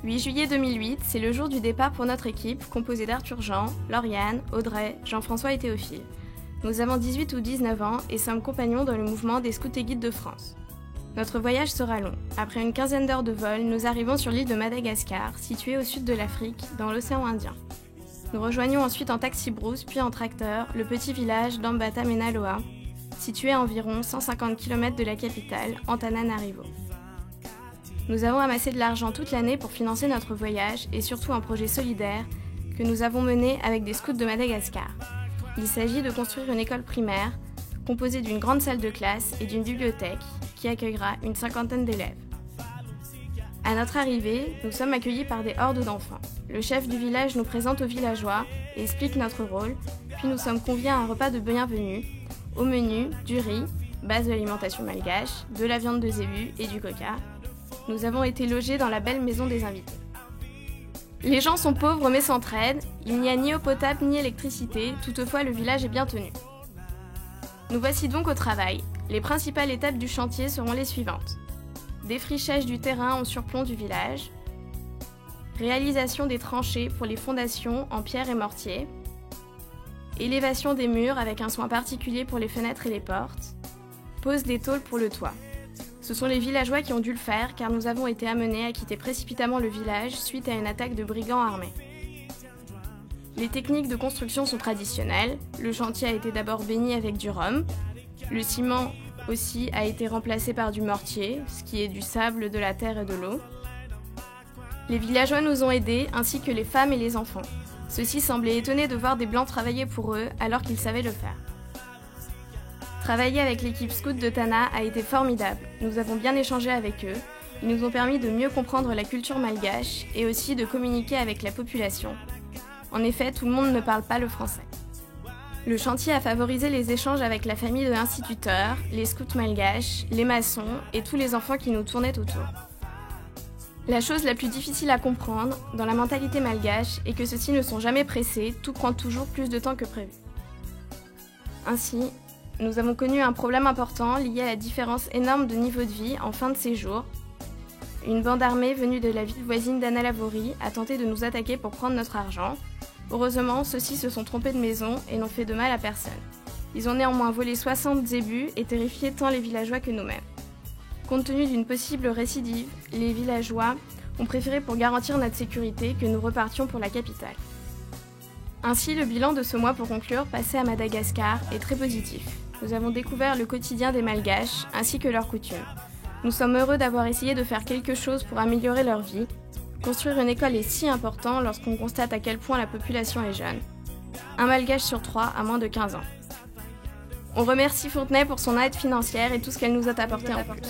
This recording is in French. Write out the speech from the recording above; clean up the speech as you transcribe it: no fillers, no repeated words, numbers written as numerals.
8 juillet 2008, c'est le jour du départ pour notre équipe, composée d'Arthur Jean, Lauriane, Audrey, Jean-François et Théophile. Nous avons 18 ou 19 ans et sommes compagnons dans le mouvement des Scouts et Guides de France. Notre voyage sera long. Après une quinzaine d'heures de vol, nous arrivons sur l'île de Madagascar, située au sud de l'Afrique, dans l'océan Indien. Nous rejoignons ensuite en taxi-brousse, puis en tracteur, le petit village d'Ambata-Menaloa, situé à environ 150 km de la capitale, Antananarivo. Nous avons amassé de l'argent toute l'année pour financer notre voyage et surtout un projet solidaire que nous avons mené avec des scouts de Madagascar. Il s'agit de construire une école primaire composée d'une grande salle de classe et d'une bibliothèque qui accueillera une cinquantaine d'élèves. À notre arrivée, nous sommes accueillis par des hordes d'enfants. Le chef du village nous présente aux villageois et explique notre rôle, puis nous sommes conviés à un repas de bienvenue. Au menu, du riz, base de l'alimentation malgache, de la viande de zébu et du coca. Nous avons été logés dans la belle maison des invités. Les gens sont pauvres mais s'entraident, il n'y a ni eau potable ni électricité, toutefois le village est bien tenu. Nous voici donc au travail. Les principales étapes du chantier seront les suivantes. Défrichage du terrain en surplomb du village, réalisation des tranchées pour les fondations en pierre et mortier, élévation des murs avec un soin particulier pour les fenêtres et les portes, pose des tôles pour le toit. Ce sont les villageois qui ont dû le faire car nous avons été amenés à quitter précipitamment le village suite à une attaque de brigands armés. Les techniques de construction sont traditionnelles. Le chantier a été d'abord béni avec du rhum. Le ciment aussi a été remplacé par du mortier, ce qui est du sable, de la terre et de l'eau. Les villageois nous ont aidés, ainsi que les femmes et les enfants. Ceux-ci semblaient étonnés de voir des blancs travailler pour eux alors qu'ils savaient le faire. Travailler avec l'équipe scout de Tana a été formidable. Nous avons bien échangé avec eux. Ils nous ont permis de mieux comprendre la culture malgache et aussi de communiquer avec la population. En effet, tout le monde ne parle pas le français. Le chantier a favorisé les échanges avec la famille de l'instituteur, les scouts malgaches, les maçons et tous les enfants qui nous tournaient autour. La chose la plus difficile à comprendre dans la mentalité malgache est que ceux-ci ne sont jamais pressés, tout prend toujours plus de temps que prévu. Ainsi, nous avons connu un problème important lié à la différence énorme de niveau de vie en fin de séjour. Une bande armée venue de la ville voisine d'Analavori a tenté de nous attaquer pour prendre notre argent. Heureusement, ceux-ci se sont trompés de maison et n'ont fait de mal à personne. Ils ont néanmoins volé 60 zébus et terrifié tant les villageois que nous-mêmes. Compte tenu d'une possible récidive, les villageois ont préféré pour garantir notre sécurité que nous repartions pour la capitale. Ainsi, le bilan de ce mois pour conclure, passé à Madagascar, est très positif. Nous avons découvert le quotidien des Malgaches ainsi que leurs coutumes. Nous sommes heureux d'avoir essayé de faire quelque chose pour améliorer leur vie. Construire une école est si important lorsqu'on constate à quel point la population est jeune. Un Malgache sur 3 a moins de 15 ans. On remercie Fontenay pour son aide financière et tout ce qu'elle nous a apporté en plus.